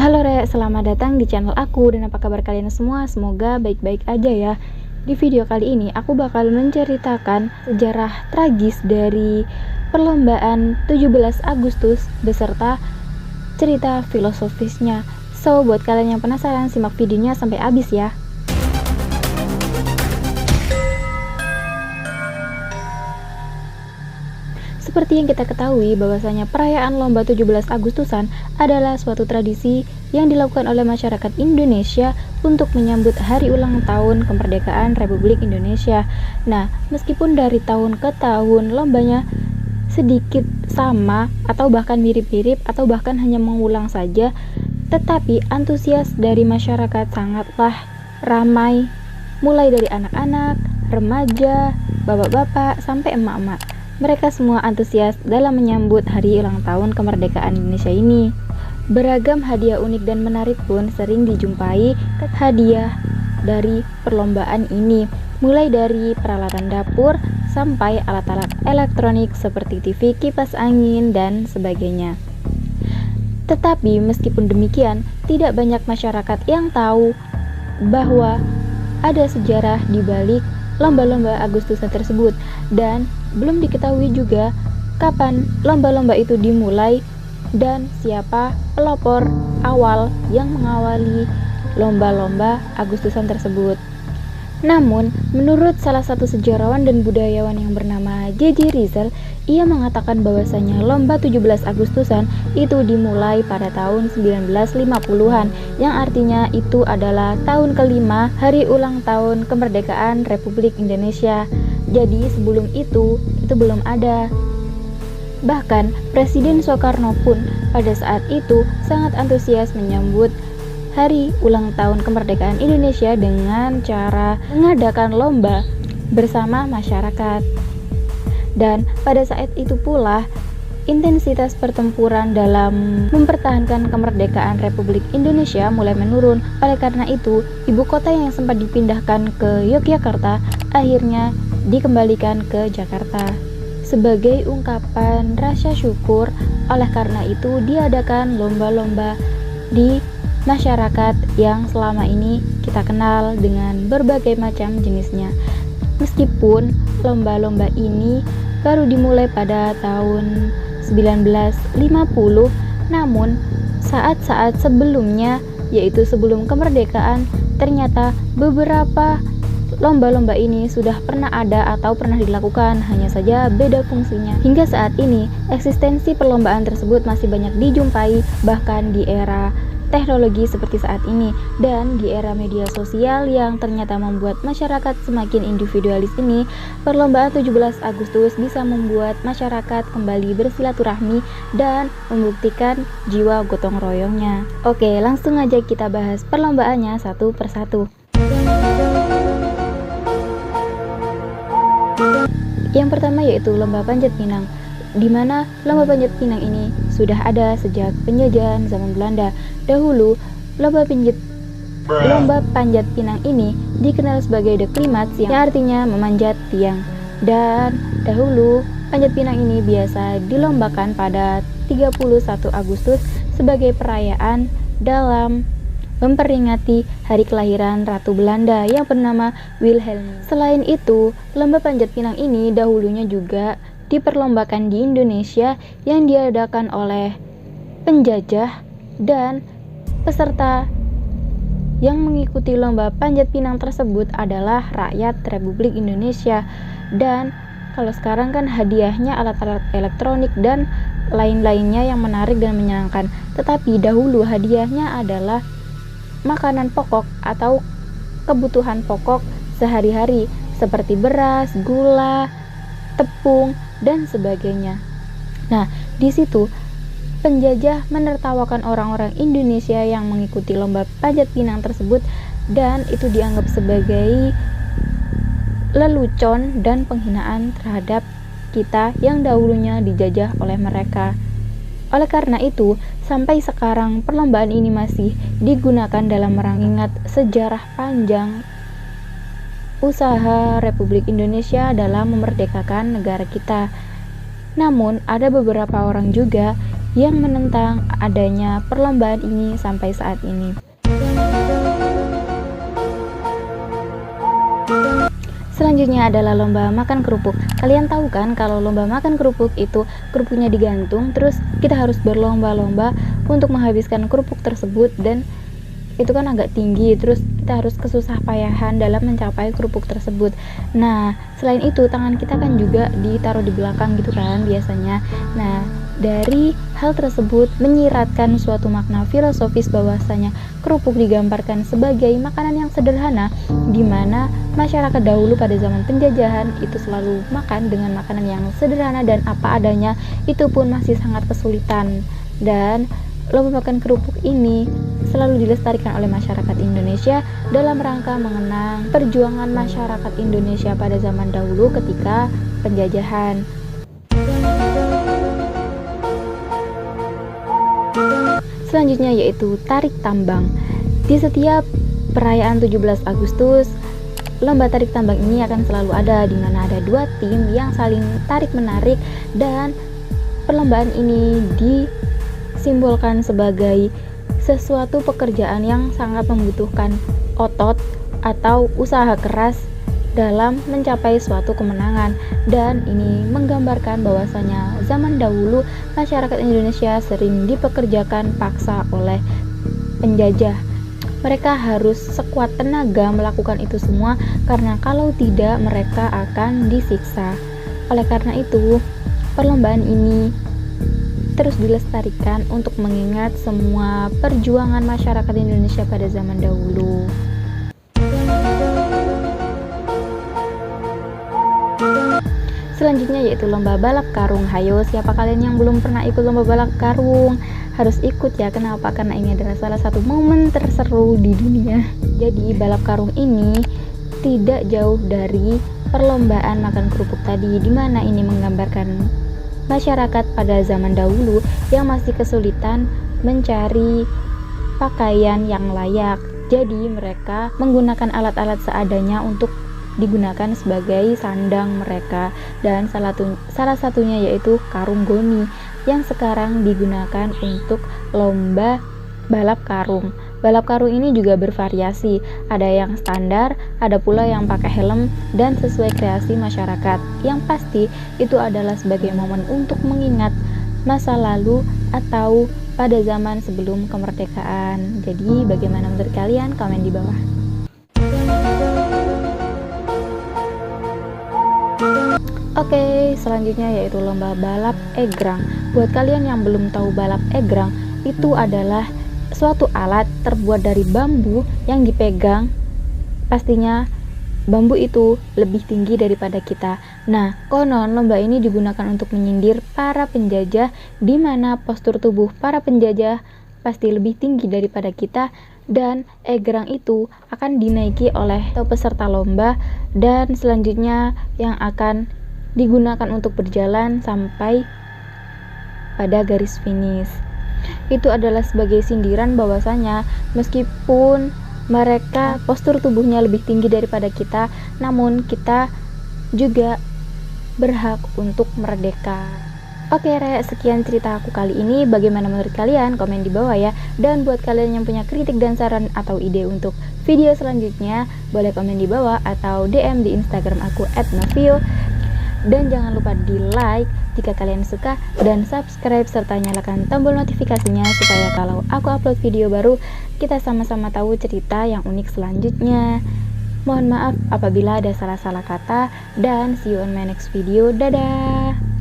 Halo Re, selamat datang di channel aku dan apa kabar kalian semua? Semoga baik-baik aja ya. Di video kali ini aku bakal menceritakan sejarah tragis dari perlombaan 17 Agustus beserta cerita filosofisnya. So, buat kalian yang penasaran, simak videonya sampai habis ya. Seperti yang kita ketahui bahwasanya perayaan lomba 17 Agustusan adalah suatu tradisi yang dilakukan oleh masyarakat Indonesia untuk menyambut hari ulang tahun kemerdekaan Republik Indonesia. Nah, meskipun dari tahun ke tahun lombanya sedikit sama atau bahkan mirip-mirip atau bahkan hanya mengulang saja, tetapi antusias dari masyarakat sangatlah ramai, mulai dari anak-anak, remaja, bapak-bapak, sampai emak-emak. Mereka semua antusias dalam menyambut hari ulang tahun kemerdekaan Indonesia ini. Beragam hadiah unik dan menarik pun sering dijumpai hadiah dari perlombaan ini, mulai dari peralatan dapur sampai alat-alat elektronik seperti TV, kipas angin, dan sebagainya. Tetapi meskipun demikian, tidak banyak masyarakat yang tahu bahwa ada sejarah di balik lomba-lomba Agustusan tersebut, dan belum diketahui juga kapan lomba-lomba itu dimulai dan siapa pelopor awal yang mengawali lomba-lomba Agustusan tersebut. Namun, menurut salah satu sejarawan dan budayawan yang bernama J.J. Rizal, ia mengatakan bahwasanya lomba 17 Agustusan itu dimulai pada tahun 1950-an, yang artinya itu adalah tahun kelima hari ulang tahun kemerdekaan Republik Indonesia. Jadi sebelum itu belum ada. Bahkan Presiden Soekarno pun pada saat itu sangat antusias menyambut hari ulang tahun kemerdekaan Indonesia dengan cara mengadakan lomba bersama masyarakat. Dan pada saat itu pula intensitas pertempuran dalam mempertahankan kemerdekaan Republik Indonesia mulai menurun. Oleh karena itu, ibu kota yang sempat dipindahkan ke Yogyakarta akhirnya dikembalikan ke Jakarta. Sebagai ungkapan rasa syukur, oleh karena itu diadakan lomba-lomba di masyarakat yang selama ini kita kenal dengan berbagai macam jenisnya. Meskipun lomba-lomba ini baru dimulai pada tahun 1950, namun saat-saat sebelumnya, yaitu sebelum kemerdekaan, ternyata beberapa lomba-lomba ini sudah pernah ada atau pernah dilakukan, hanya saja beda fungsinya. Hingga saat ini, eksistensi perlombaan tersebut masih banyak dijumpai bahkan di era teknologi seperti saat ini, dan di era media sosial yang ternyata membuat masyarakat semakin individualis ini, perlombaan 17 Agustus bisa membuat masyarakat kembali bersilaturahmi dan membuktikan jiwa gotong royongnya. Oke, langsung aja kita bahas perlombaannya satu persatu. Yang pertama yaitu lomba panjat pinang, di mana lomba panjat pinang ini sudah ada sejak penjajahan zaman Belanda. Dahulu, lomba panjat pinang ini dikenal sebagai the climax, yang artinya memanjat tiang. Dan dahulu, panjat pinang ini biasa dilombakan pada 31 Agustus sebagai perayaan dalam memperingati hari kelahiran Ratu Belanda yang bernama Wilhelmina. Selain itu, lomba panjat pinang ini dahulunya juga diperlombakan di Indonesia yang diadakan oleh penjajah, dan peserta yang mengikuti lomba panjat pinang tersebut adalah rakyat Republik Indonesia. Dan kalau sekarang kan hadiahnya alat-alat elektronik dan lain-lainnya yang menarik dan menyenangkan, tetapi dahulu hadiahnya adalah makanan pokok atau kebutuhan pokok sehari-hari seperti beras, gula, tepung, dan sebagainya. Nah, di situ penjajah menertawakan orang-orang Indonesia yang mengikuti lomba panjat pinang tersebut, dan itu dianggap sebagai lelucon dan penghinaan terhadap kita yang dahulunya dijajah oleh mereka. Oleh karena itu, sampai sekarang perlombaan ini masih digunakan dalam mengingat sejarah panjang usaha Republik Indonesia dalam memerdekakan negara kita. Namun, ada beberapa orang juga yang menentang adanya perlombaan ini sampai saat ini. Selanjutnya adalah lomba makan kerupuk. Kalian tahu kan kalau lomba makan kerupuk itu kerupuknya digantung, terus kita harus berlomba-lomba untuk menghabiskan kerupuk tersebut, dan itu kan agak tinggi, terus kita harus kesusah payahan dalam mencapai kerupuk tersebut. Nah, selain itu tangan kita kan juga ditaruh di belakang gitu kan biasanya. Nah, dari hal tersebut menyiratkan suatu makna filosofis bahwasanya kerupuk digambarkan sebagai makanan yang sederhana, di mana masyarakat dahulu pada zaman penjajahan itu selalu makan dengan makanan yang sederhana dan apa adanya, itu pun masih sangat kesulitan. Dan lomba makan kerupuk ini selalu dilestarikan oleh masyarakat Indonesia dalam rangka mengenang perjuangan masyarakat Indonesia pada zaman dahulu ketika penjajahan. Selanjutnya yaitu tarik tambang. Di setiap perayaan 17 Agustus, lomba tarik tambang ini akan selalu ada, di mana ada dua tim yang saling tarik-menarik, dan perlombaan ini disimbolkan sebagai sesuatu pekerjaan yang sangat membutuhkan otot atau usaha keras dalam mencapai suatu kemenangan. Dan ini menggambarkan bahwasanya zaman dahulu masyarakat Indonesia sering dipekerjakan paksa oleh penjajah. Mereka harus sekuat tenaga melakukan itu semua, karena kalau tidak mereka akan disiksa. Oleh karena itu, perlombaan ini terus dilestarikan untuk mengingat semua perjuangan masyarakat Indonesia pada zaman dahulu. Selanjutnya yaitu lomba balap karung. Hayo, siapa kalian yang belum pernah ikut lomba balap karung? Harus ikut ya. Kenapa? Karena ini adalah salah satu momen terseru di dunia. Jadi balap karung ini tidak jauh dari perlombaan makan kerupuk tadi, di mana ini menggambarkan masyarakat pada zaman dahulu yang masih kesulitan mencari pakaian yang layak. Jadi mereka menggunakan alat-alat seadanya untuk digunakan sebagai sandang mereka, dan salah satunya yaitu karung goni yang sekarang digunakan untuk lomba balap karung. Balap karung ini juga bervariasi, ada yang standar, ada pula yang pakai helm dan sesuai kreasi masyarakat. Yang pasti itu adalah sebagai momen untuk mengingat masa lalu atau pada zaman sebelum kemerdekaan. Jadi bagaimana menurut kalian? Komen di bawah. Oke, selanjutnya yaitu lomba balap egrang. Buat kalian yang belum tahu balap egrang, itu adalah suatu alat terbuat dari bambu yang dipegang. Pastinya bambu itu lebih tinggi daripada kita. Nah, konon lomba ini digunakan untuk menyindir para penjajah, di mana postur tubuh para penjajah pasti lebih tinggi daripada kita, dan egrang itu akan dinaiki oleh peserta lomba, dan selanjutnya yang akan digunakan untuk berjalan sampai pada garis finish. Itu adalah sebagai sindiran bahwasanya meskipun mereka postur tubuhnya lebih tinggi daripada kita, namun kita juga berhak untuk merdeka. Oke, sekian cerita aku kali ini. Bagaimana menurut kalian? Komen di bawah ya. Dan buat kalian yang punya kritik dan saran atau ide untuk video selanjutnya, boleh komen di bawah atau DM di Instagram aku @novio. Dan jangan lupa di like jika kalian suka, dan subscribe serta nyalakan tombol notifikasinya supaya kalau aku upload video baru, kita sama-sama tahu cerita yang unik selanjutnya. Mohon maaf apabila ada salah-salah kata, dan see you on my next video. Dadah.